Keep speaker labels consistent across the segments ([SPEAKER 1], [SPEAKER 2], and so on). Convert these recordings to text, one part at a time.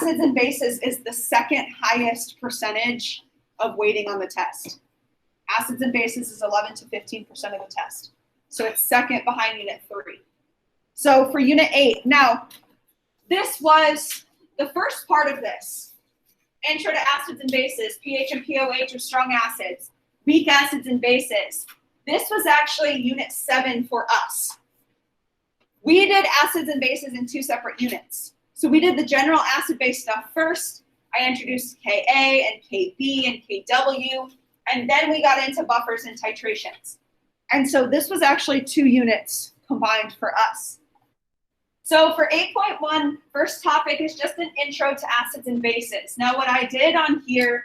[SPEAKER 1] Acids and bases is the second highest percentage of weighting on the test. Acids and bases is 11 to 15% of the test. So it's second behind Unit 3. So for Unit 8, now this was the first part of this. Intro to acids and bases, pH and pOH of strong acids, weak acids and bases. This was actually Unit 7 for us. We did acids and bases in 2 separate units. So we did the general acid-base stuff first. I introduced Ka and Kb and Kw, and then we got into buffers and titrations. And so this was actually 2 units combined for us. So for 8.1, first topic is just an intro to acids and bases. Now what I did on here,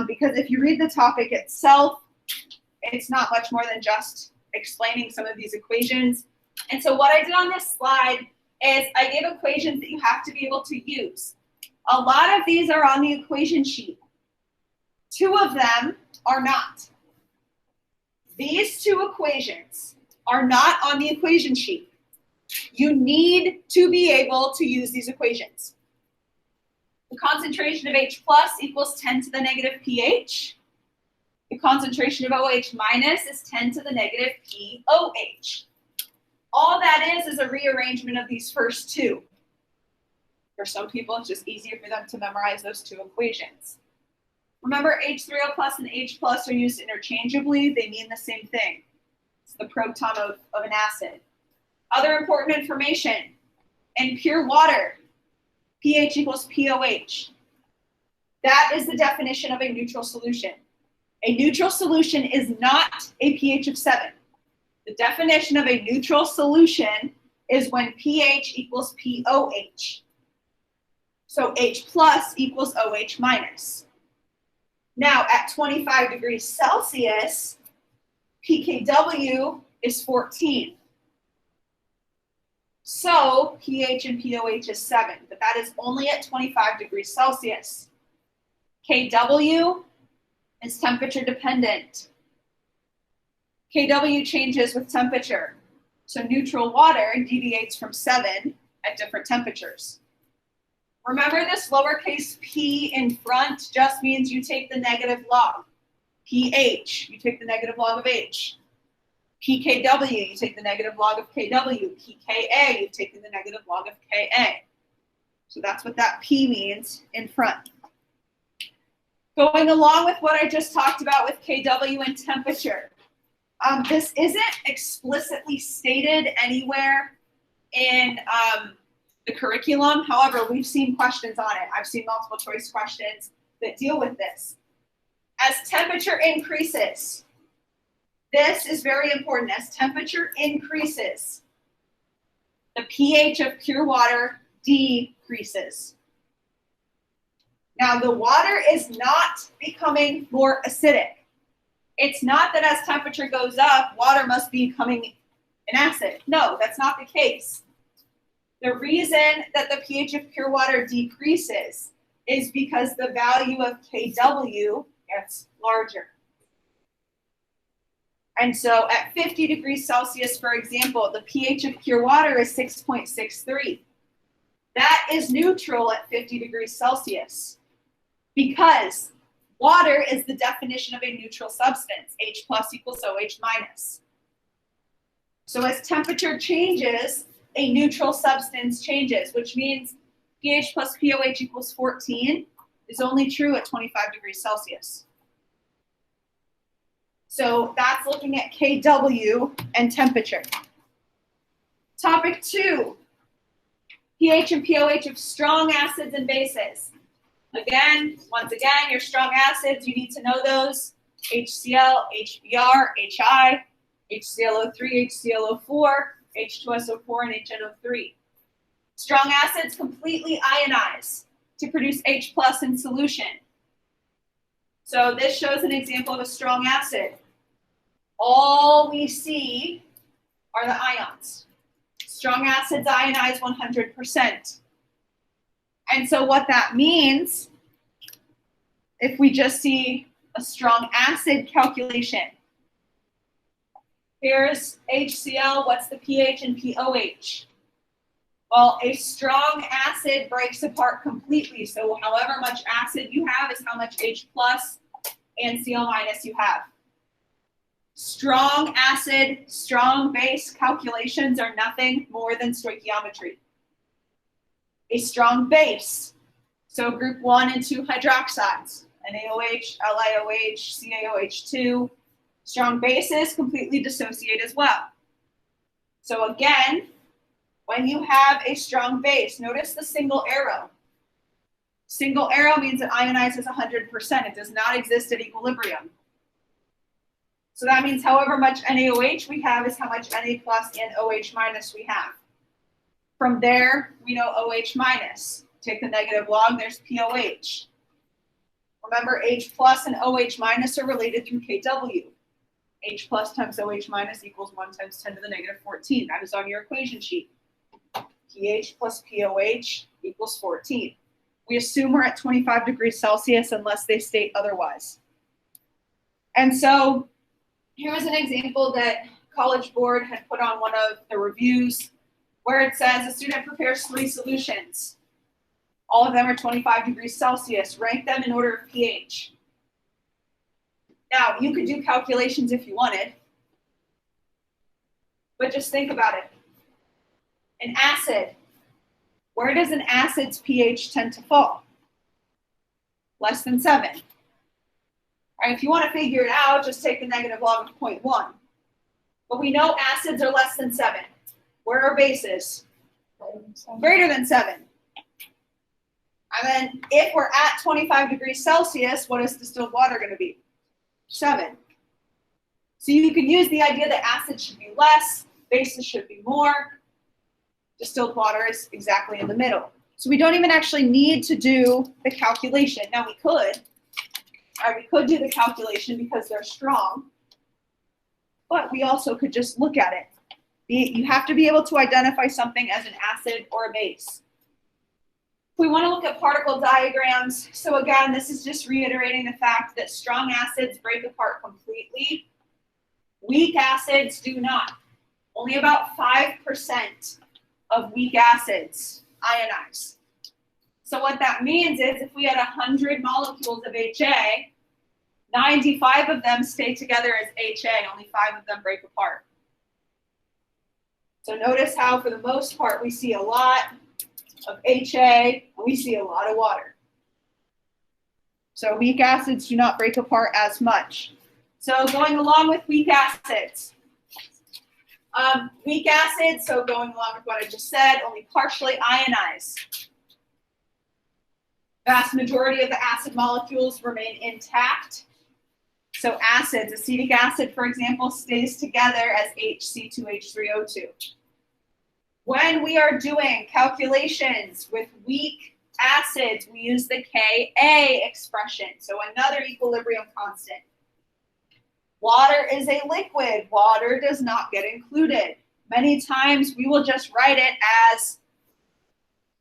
[SPEAKER 1] because if you read the topic itself, it's not much more than just explaining some of these equations. And so what I did on this slide is I gave equations that you have to be able to use. A lot of these are on the equation sheet. 2 of them are not. These 2 equations are not on the equation sheet. You need to be able to use these equations. The concentration of H plus equals 10 to the negative pH. The concentration of OH minus is 10 to the negative POH. All that is a rearrangement of these first 2. For some people, it's just easier for them to memorize those 2 equations. Remember, H3O plus and H plus are used interchangeably. They mean the same thing. It's the proton of an acid. Other important information, in pure water, pH equals pOH. That is the definition of a neutral solution. A neutral solution is not a pH of 7. The definition of a neutral solution is when pH equals pOH. So H plus equals OH minus. Now at 25 degrees Celsius, pKw is 14. So pH and pOH is 7, but that is only at 25 degrees Celsius. Kw is temperature dependent. Kw changes with temperature. So neutral water deviates from 7 at different temperatures. Remember, this lowercase p in front just means you take the negative log. pH, you take the negative log of H. pKw, you take the negative log of Kw. pKa, you take the negative log of Ka. So that's what that P means in front. Going along with what I just talked about with Kw and temperature. This isn't explicitly stated anywhere in the curriculum. However, we've seen questions on it. I've seen multiple choice questions that deal with this. As temperature increases, this is very important. As temperature increases, the pH of pure water decreases. Now, the water is not becoming more acidic. It's not that as temperature goes up, water must be becoming an acid. No, that's not the case. The reason that the pH of pure water decreases is because the value of Kw gets larger. And so at 50 degrees Celsius, for example, the pH of pure water is 6.63. That is neutral at 50 degrees Celsius because water is the definition of a neutral substance. H plus equals OH minus. So as temperature changes, a neutral substance changes, which means pH plus pOH equals 14 is only true at 25 degrees Celsius. So that's looking at Kw and temperature. Topic 2, pH and pOH of strong acids and bases. Again, once again, your strong acids, you need to know those. HCl, HBr, HI, HClO3, HClO4, H2SO4, and HNO3. Strong acids completely ionize to produce H plus in solution. So this shows an example of a strong acid. All we see are the ions. Strong acids ionize 100%. And so what that means, if we just see a strong acid calculation, here's HCl, what's the pH and pOH? Well, a strong acid breaks apart completely. So however much acid you have is how much H plus and Cl minus you have. Strong acid, strong base calculations are nothing more than stoichiometry. A strong base, so group 1 and 2 hydroxides, NaOH, LiOH, CaOH2. Strong bases completely dissociate as well. So again, when you have a strong base, notice the single arrow. Single arrow means it ionizes 100%. It does not exist at equilibrium. So that means however much NaOH we have is how much Na plus and OH minus we have. From there, we know OH minus. Take the negative log, there's POH. Remember, H plus and OH minus are related through Kw. H plus times OH minus equals 1 times 10 to the negative 14. That is on your equation sheet. pH plus POH equals 14. We assume we're at 25 degrees Celsius unless they state otherwise. And so here was an example that College Board had put on one of the reviews where it says a student prepares 3 solutions. All of them are 25 degrees Celsius. Rank them in order of pH. Now, you could do calculations if you wanted, but just think about it. An acid, where does an acid's pH tend to fall? Less than 7. All right, if you want to figure it out, just take the negative log of 0.1. But we know acids are less than 7. Where are bases? Greater than 7. And then if we're at 25 degrees Celsius, what is distilled water going to be? 7. So you can use the idea that acids should be less, bases should be more. Distilled water is exactly in the middle. So we don't even actually need to do the calculation. Now we could. All right, we could do the calculation because they're strong. But we also could just look at it. You have to be able to identify something as an acid or a base. We want to look at particle diagrams. So again, this is just reiterating the fact that strong acids break apart completely. Weak acids do not. Only about 5% of weak acids ionize. So what that means is if we had 100 molecules of HA, 95 of them stay together as HA, only 5 of them break apart. So notice how for the most part we see a lot of HA, and we see a lot of water. So weak acids do not break apart as much. So going along with weak acids. Weak acids, so going along with what I just said, only partially ionize. Vast majority of the acid molecules remain intact. So acids, acetic acid, for example, stays together as HC2H3O2. When we are doing calculations with weak acids, we use the Ka expression, so another equilibrium constant. Water is a liquid. Water does not get included. Many times we will just write it as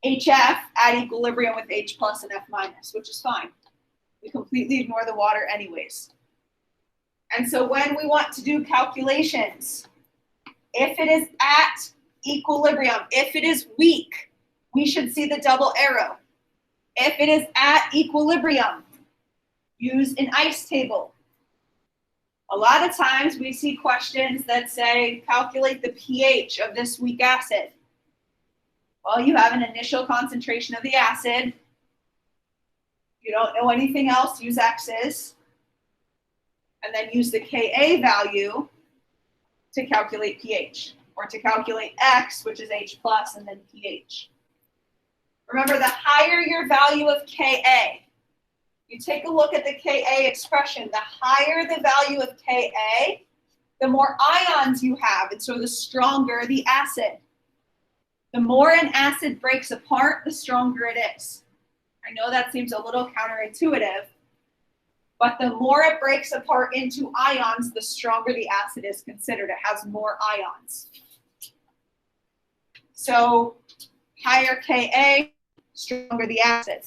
[SPEAKER 1] HF at equilibrium with H plus and F minus, which is fine. We completely ignore the water anyways. And so when we want to do calculations, if it is at equilibrium, if it is weak, we should see the double arrow. If it is at equilibrium, use an ice table. A lot of times we see questions that say, calculate the pH of this weak acid. Well, you have an initial concentration of the acid. You don't know anything else, use X's. And then use the Ka value to calculate pH. Or to calculate X, which is H plus, and then pH. Remember, the higher your value of Ka, you take a look at the Ka expression, the higher the value of Ka, the more ions you have, and so the stronger the acid. The more an acid breaks apart, the stronger it is. I know that seems a little counterintuitive, but the more it breaks apart into ions, the stronger the acid is considered. It has more ions. So higher Ka, stronger the acid.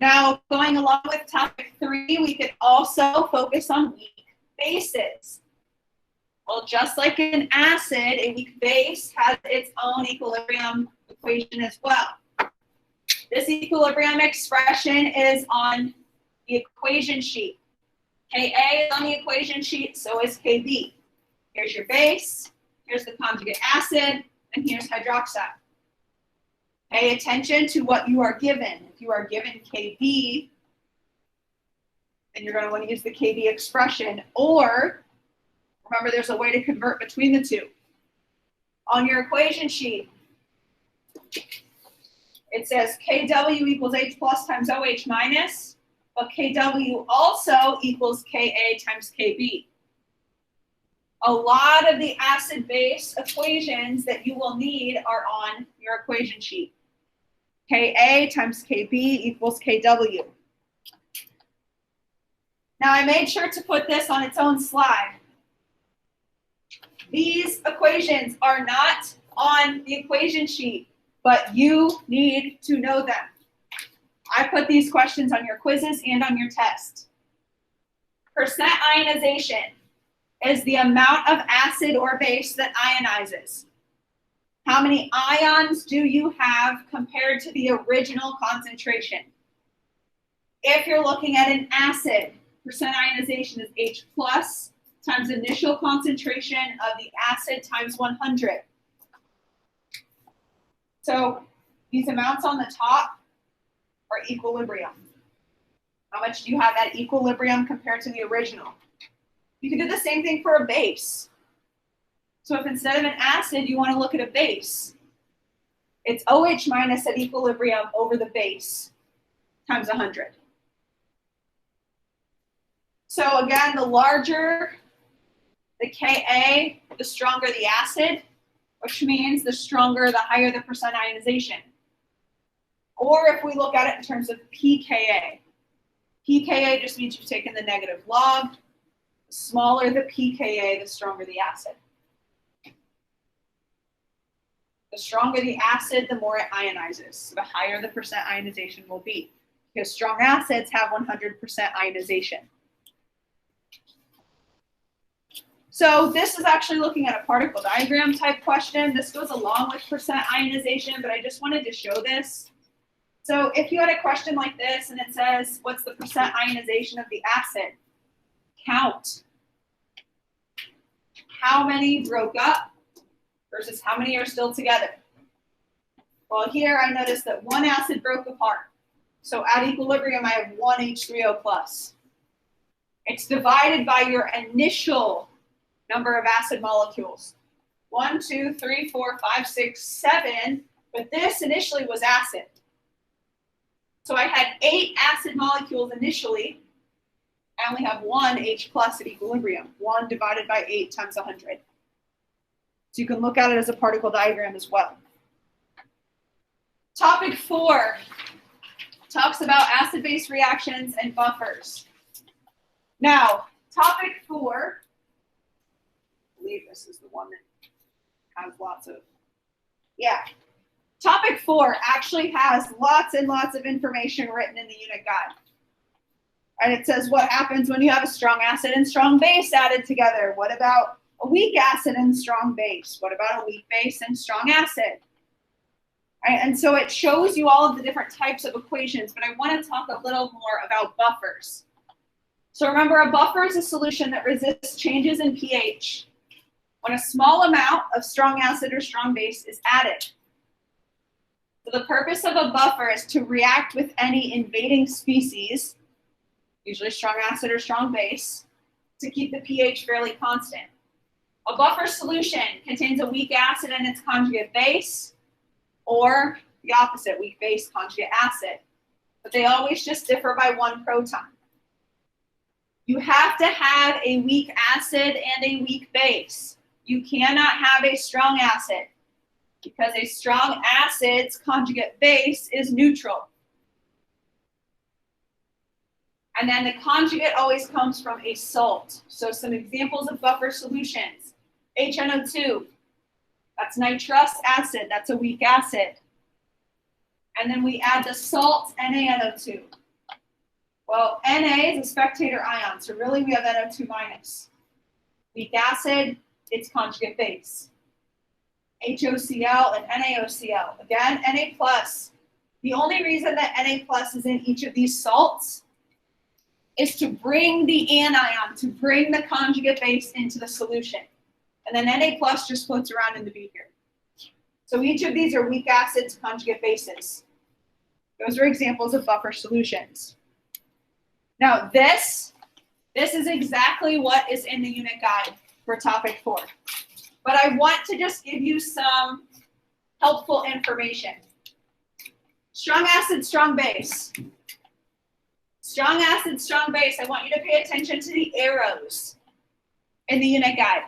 [SPEAKER 1] Now, going along with topic 3, we could also focus on weak bases. Well, just like an acid, a weak base has its own equilibrium equation as well. This equilibrium expression is on the equation sheet. Ka is on the equation sheet, so is Kb. Here's your base, here's the conjugate acid, and here's hydroxide. Pay attention to what you are given. If you are given Kb, then you're going to want to use the Kb expression, or remember there's a way to convert between the two. On your equation sheet, it says Kw equals H plus times OH minus, but Kw also equals Ka times Kb. A lot of the acid-base equations that you will need are on your equation sheet. Ka times Kb equals Kw. Now I made sure to put this on its own slide. These equations are not on the equation sheet, but you need to know them. I put these questions on your quizzes and on your test. Percent ionization is the amount of acid or base that ionizes. How many ions do you have compared to the original concentration? If you're looking at an acid, percent ionization is H plus times initial concentration of the acid times 100. So these amounts on the top are equilibrium. How much do you have at equilibrium compared to the original? You can do the same thing for a base. So if instead of an acid, you want to look at a base, it's OH minus at equilibrium over the base times 100. So again, the larger the Ka, the stronger the acid, which means the stronger, the higher the percent ionization. Or if we look at it in terms of pKa, pKa just means you've taken the negative log. The smaller the pKa, the stronger the acid. The stronger the acid, the more it ionizes. So the higher the percent ionization will be, because strong acids have 100% ionization. So this is actually looking at a particle diagram type question. This goes along with percent ionization, but I just wanted to show this. So if you had a question like this and it says, what's the percent ionization of the acid? Count. How many broke up versus how many are still together? Well, here I noticed that one acid broke apart. So at equilibrium, I have one H3O plus. It's divided by your initial number of acid molecules. 1, 2, 3, 4, 5, 6, 7, but this initially was acid. So I had 8 acid molecules initially. I only have one H plus at equilibrium. 1 divided by 8 times 100. So you can look at it as a particle diagram as well. Topic 4 talks about acid-base reactions and buffers. Now, topic 4, I believe this is the one that has lots of, Topic 4 actually has lots and lots of information written in the unit guide. And it says what happens when you have a strong acid and strong base added together. What about a weak acid and strong base? What about a weak base and strong acid? Right, and so it shows you all of the different types of equations, but I want to talk a little more about buffers. So remember, a buffer is a solution that resists changes in pH when a small amount of strong acid or strong base is added. So the purpose of a buffer is to react with any invading species, usually strong acid or strong base, to keep the pH fairly constant. A buffer solution contains a weak acid and its conjugate base, or the opposite, weak base, conjugate acid. But they always just differ by 1 proton. You have to have a weak acid and a weak base. You cannot have a strong acid, because a strong acid's conjugate base is neutral. And then the conjugate always comes from a salt. So some examples of buffer solutions. HNO2, that's nitrous acid, that's a weak acid. And then we add the salt NaNO2. Well, Na is a spectator ion, so really we have NO2 minus. Weak acid, its conjugate base. HOCl and NaOCl. Again, Na+. The only reason that Na+ is in each of these salts is to bring the anion, to bring the conjugate base into the solution. And then Na+ just floats around in the beaker. So each of these are weak acids, conjugate bases. Those are examples of buffer solutions. Now this is exactly what is in the unit guide for topic 4. But I want to just give you some helpful information. Strong acid, strong base. Strong acid, strong base. I want you to pay attention to the arrows in the unit guide.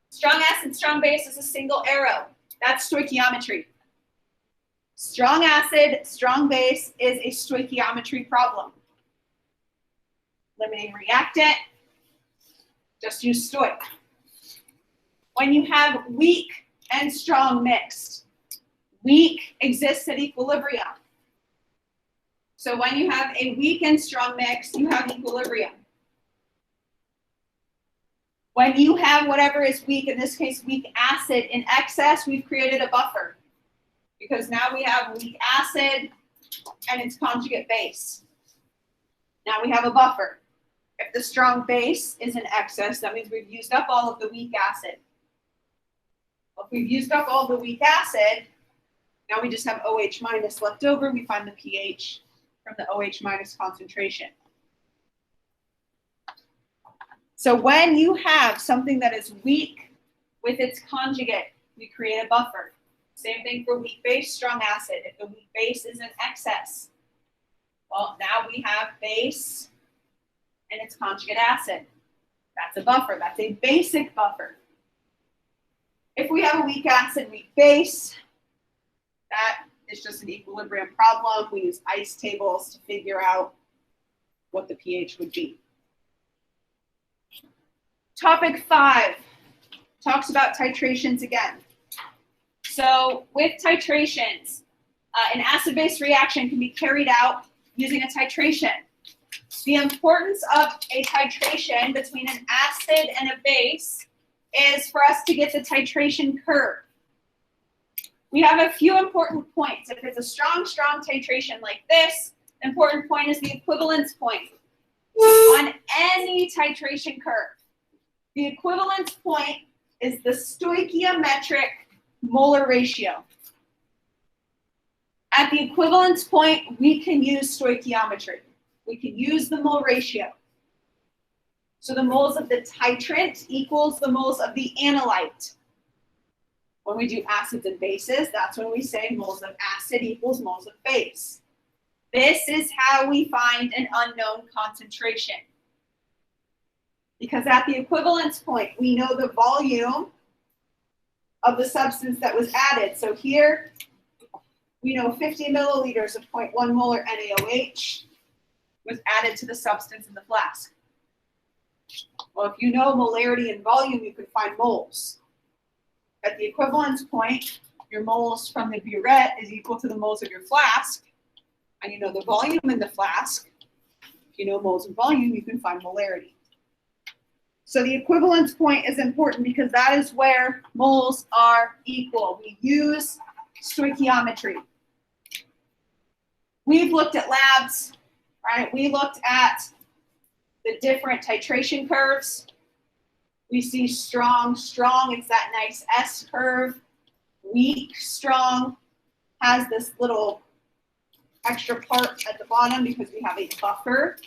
[SPEAKER 1] Strong acid, strong base is a single arrow. That's stoichiometry. Strong acid, strong base is a stoichiometry problem. Limiting reactant, just use stoich. When you have weak and strong mixed, weak exists at equilibrium. So when you have a weak and strong mix, you have equilibrium. When you have whatever is weak, in this case weak acid, in excess, we've created a buffer. Because now we have weak acid and its conjugate base. Now we have a buffer. If the strong base is in excess, that means we've used up all of the weak acid. If we've used up all the weak acid, now we just have OH minus left over. We find the pH from the OH minus concentration. So when you have something that is weak with its conjugate, we create a buffer. Same thing for weak base, strong acid. If the weak base is in excess, well, now we have base and its conjugate acid. That's a buffer. That's a basic buffer. If we have a weak acid, weak base, that is just an equilibrium problem. We use ice tables to figure out what the pH would be. Topic 5 talks about titrations again. So with titrations, an acid-base reaction can be carried out using a titration. The importance of a titration between an acid and a base is for us to get the titration curve. We have a few important points. If it's a strong, strong titration like this, the important point is the equivalence point on any titration curve. The equivalence point is the stoichiometric molar ratio. At the equivalence point, we can use stoichiometry. We can use the mole ratio. So the moles of the titrant equals the moles of the analyte. When we do acids and bases, that's when we say moles of acid equals moles of base. This is how we find an unknown concentration. Because at the equivalence point, we know the volume of the substance that was added. So here, we know 50 milliliters of 0.1 molar NaOH was added to the substance in the flask. Well, if you know molarity and volume, you can find moles. At the equivalence point, your moles from the burette is equal to the moles of your flask, and you know the volume in the flask. If you know moles and volume, you can find molarity. So the equivalence point is important because that is where moles are equal. We use stoichiometry. We've looked at labs, right? We looked at the different titration curves. We see strong, strong, it's that nice S curve. Weak, strong has this little extra part at the bottom because we have a buffer.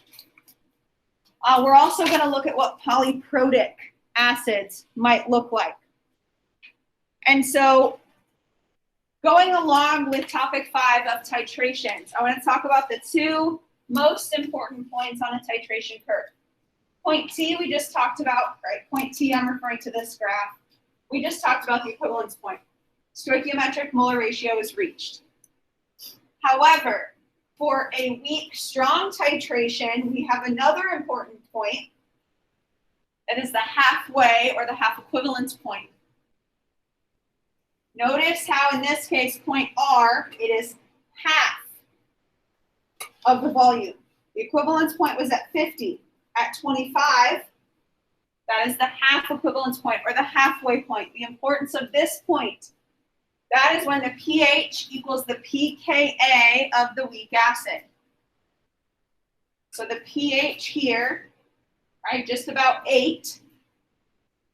[SPEAKER 1] We're also going to look at what polyprotic acids might look like. And so going along with topic 5 of titrations, I want to talk about the 2 most important points on a titration curve. Point T we just talked about, right? Point T, I'm referring to this graph. We just talked about the equivalence point. Stoichiometric molar ratio is reached. However, for a weak, strong titration, we have another important point that is the halfway or the half equivalence point. Notice how in this case, point R, it is half of the volume. The equivalence point was at 50. At 25, That is the half equivalence point or the halfway point. The importance of this point. That is when the pH equals the pKa of the weak acid. So the pH here, right, just about 8,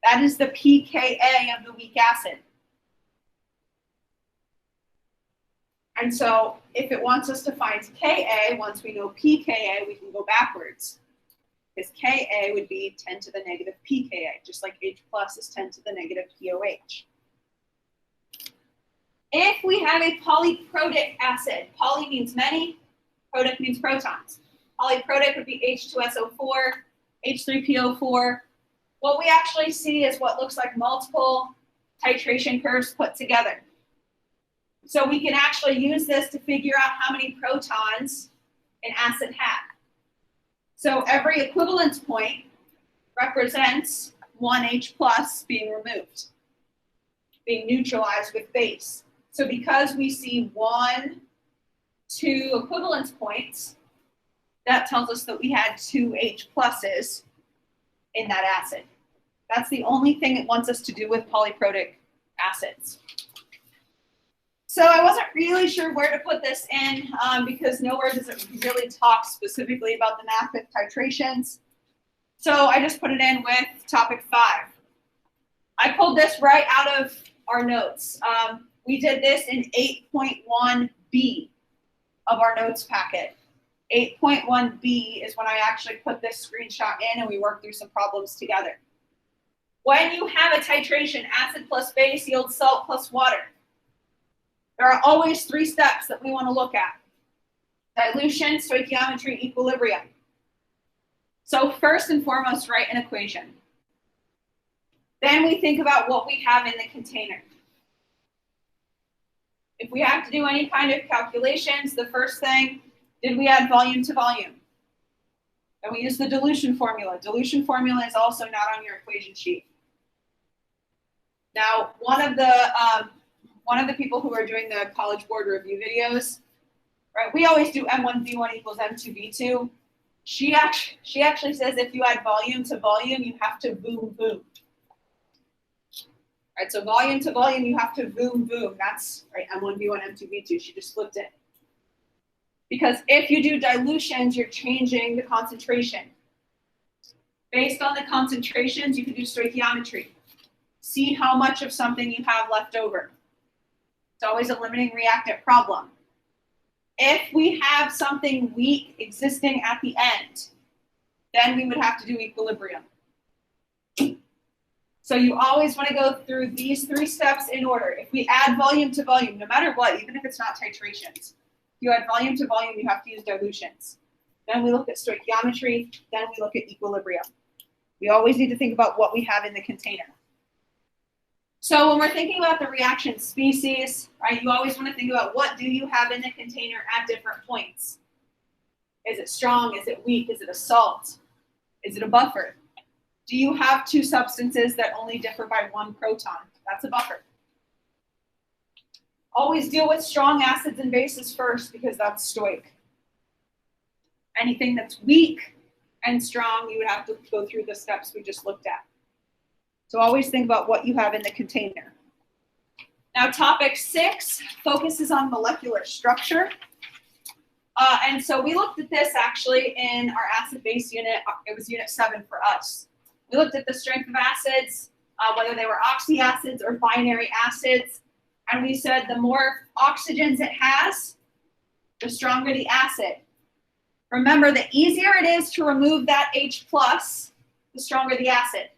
[SPEAKER 1] that is the pKa of the weak acid. And so if it wants us to find Ka, once we know pKa, we can go backwards. Because Ka would be 10 to the negative pKa, just like H plus is 10 to the negative POH. If we have a polyprotic acid, poly means many, protic means protons. Polyprotic would be H2SO4, H3PO4. What we actually see is what looks like multiple titration curves put together. So we can actually use this to figure out how many protons an acid had. So every equivalence point represents one H plus being removed, being neutralized with base. So because we see 1, 2 equivalence points, that tells us that we had 2 H pluses in that acid. That's the only thing it wants us to do with polyprotic acids. So I wasn't really sure where to put this in because nowhere does it really talk specifically about the math of titrations. So I just put it in with topic 5. I pulled this right out of our notes. We did this in 8.1b of our notes packet. 8.1b is when I actually put this screenshot in and we worked through some problems together. When you have a titration, acid plus base yields salt plus water. There are always 3 steps that we want to look at: dilution, stoichiometry, equilibrium. So first and foremost, write an equation. Then we think about what we have in the container. If we have to do any kind of calculations, the first thing, did we add volume to volume? Then we use the dilution formula. Dilution formula is also not on your equation sheet. Now, one of the people who are doing the College Board review videos, right? We always do M1V1 equals M2V2. She actually says if you add volume to volume, you have to boom boom. Right, so volume to volume, you have to boom boom. That's right, M1V1, M2V2. She just flipped it. Because if you do dilutions, you're changing the concentration. Based on the concentrations, you can do stoichiometry. See how much of something you have left over. It's always a limiting reactant problem. If we have something weak existing at the end, then we would have to do equilibrium. So you always want to go through these 3 steps in order. If we add volume to volume, no matter what, even if it's not titrations, if you add volume to volume, you have to use dilutions. Then we look at stoichiometry, then we look at equilibrium. We always need to think about what we have in the container. So when we're thinking about the reaction species, right, you always want to think about what do you have in the container at different points. Is it strong? Is it weak? Is it a salt? Is it a buffer? Do you have 2 substances that only differ by 1 proton? That's a buffer. Always deal with strong acids and bases first because that's stoic. Anything that's weak and strong, you would have to go through the steps we just looked at. So always think about what you have in the container. Now topic 6 focuses on molecular structure. And so we looked at this actually in our acid-base unit. It was unit 7 for us. We looked at the strength of acids, whether they were oxyacids or binary acids. And we said the more oxygens it has, the stronger the acid. Remember, the easier it is to remove that H plus, the stronger the acid.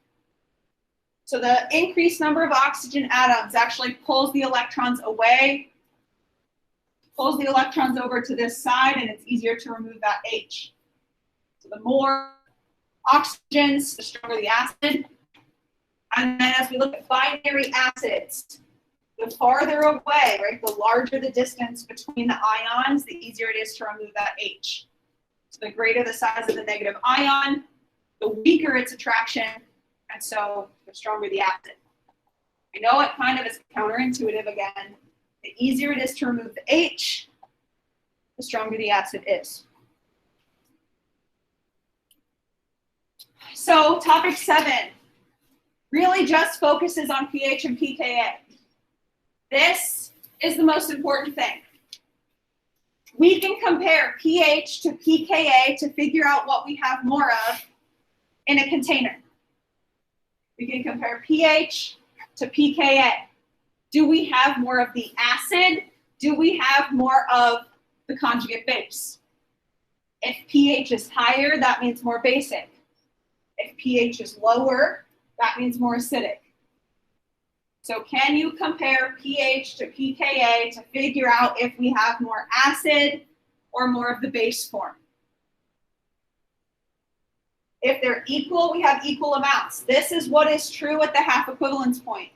[SPEAKER 1] So the increased number of oxygen atoms actually pulls the electrons away, pulls the electrons over to this side, and it's easier to remove that H. So the more oxygens, the stronger the acid. And then as we look at binary acids, the farther away, right, the larger the distance between the ions, the easier it is to remove that H. So the greater the size of the negative ion, the weaker its attraction, and so the stronger the acid. I know it kind of is counterintuitive again. The easier it is to remove the H, the stronger the acid is. So topic 7, really just focuses on pH and pKa. This is the most important thing. We can compare pH to pKa to figure out what we have more of in a container. We can compare pH to pKa. Do we have more of the acid? Do we have more of the conjugate base? If pH is higher, that means more basic. If pH is lower, that means more acidic. So can you compare pH to pKa to figure out if we have more acid or more of the base form? If they're equal, we have equal amounts. This is what is true at the half equivalence point.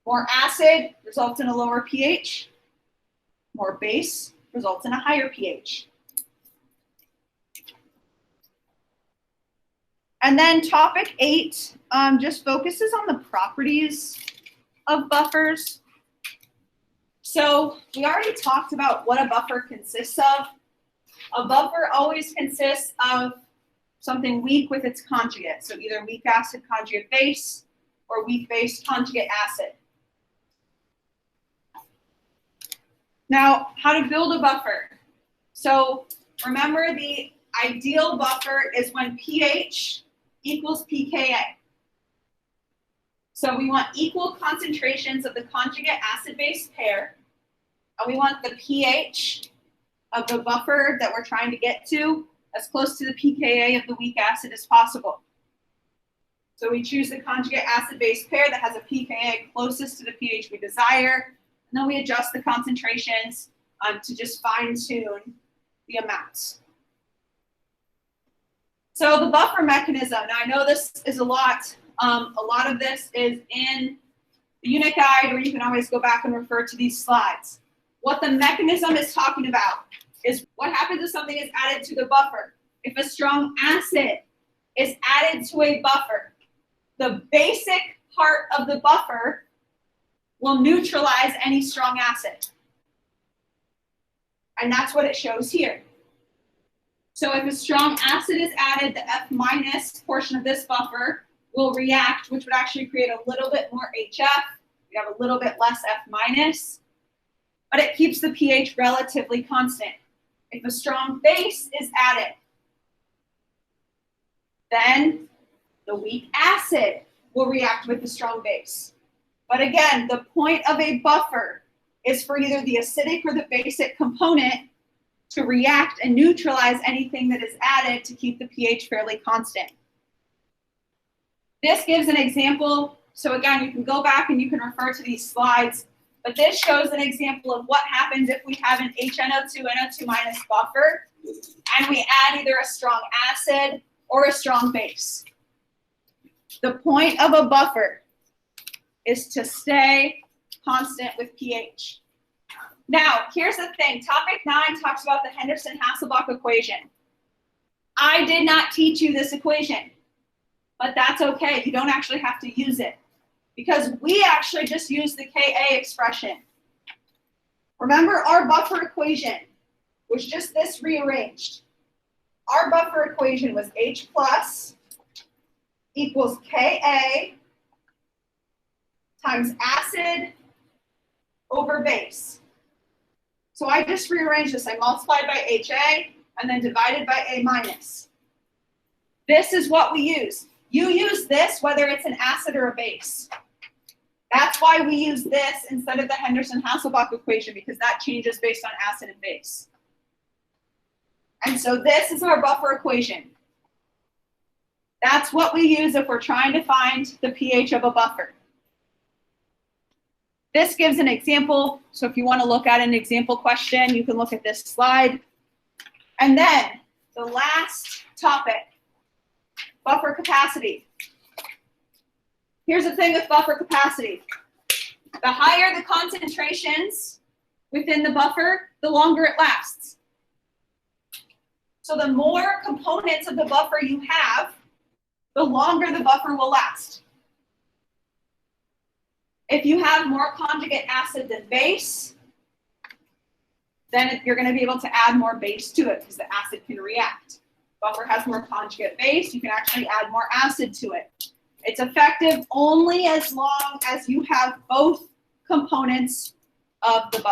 [SPEAKER 1] More acid results in a lower pH. More base results in a higher pH. And then topic 8 just focuses on the properties of buffers. So we already talked about what a buffer consists of. A buffer always consists of something weak with its conjugate. So either weak acid conjugate base or weak base conjugate acid. Now, how to build a buffer. So remember, the ideal buffer is when pH equals pKa. So we want equal concentrations of the conjugate acid-base pair, and we want the pH of the buffer that we're trying to get to as close to the pKa of the weak acid as possible. So we choose the conjugate acid-base pair that has a pKa closest to the pH we desire, and then we adjust the concentrations to just fine-tune the amounts. So the buffer mechanism, now I know this is a lot of this is in the unit guide, or you can always go back and refer to these slides. What the mechanism is talking about is what happens if something is added to the buffer. If a strong acid is added to a buffer, the basic part of the buffer will neutralize any strong acid. And that's what it shows here. So if a strong acid is added, the F- portion of this buffer will react, which would actually create a little bit more HF. We have a little bit less F-, but it keeps the pH relatively constant. If a strong base is added, then the weak acid will react with the strong base. But again, the point of a buffer is for either the acidic or the basic component to react and neutralize anything that is added to keep the pH fairly constant. This gives an example. So again, you can go back and you can refer to these slides, but this shows an example of what happens if we have an HNO2, NO2- buffer, and we add either a strong acid or a strong base. The point of a buffer is to stay constant with pH. Now, here's the thing. Topic 9 talks about the Henderson-Hasselbalch equation. I did not teach you this equation, but that's okay. You don't actually have to use it because we actually just use the Ka expression. Remember, our buffer equation was just this rearranged. Our buffer equation was H plus equals Ka times acid over base. So I just rearranged this. I multiplied by HA and then divided by A minus. This is what we use. You use this whether it's an acid or a base. That's why we use this instead of the Henderson-Hasselbalch equation, because that changes based on acid and base. And so this is our buffer equation. That's what we use if we're trying to find the pH of a buffer. This gives an example. So if you want to look at an example question, you can look at this slide. And then the last topic, buffer capacity. Here's the thing with buffer capacity. The higher the concentrations within the buffer, the longer it lasts. So the more components of the buffer you have, the longer the buffer will last. If you have more conjugate acid than base, then you're going to be able to add more base to it because the acid can react. Buffer has more conjugate base, you can actually add more acid to it. It's effective only as long as you have both components of the buffer.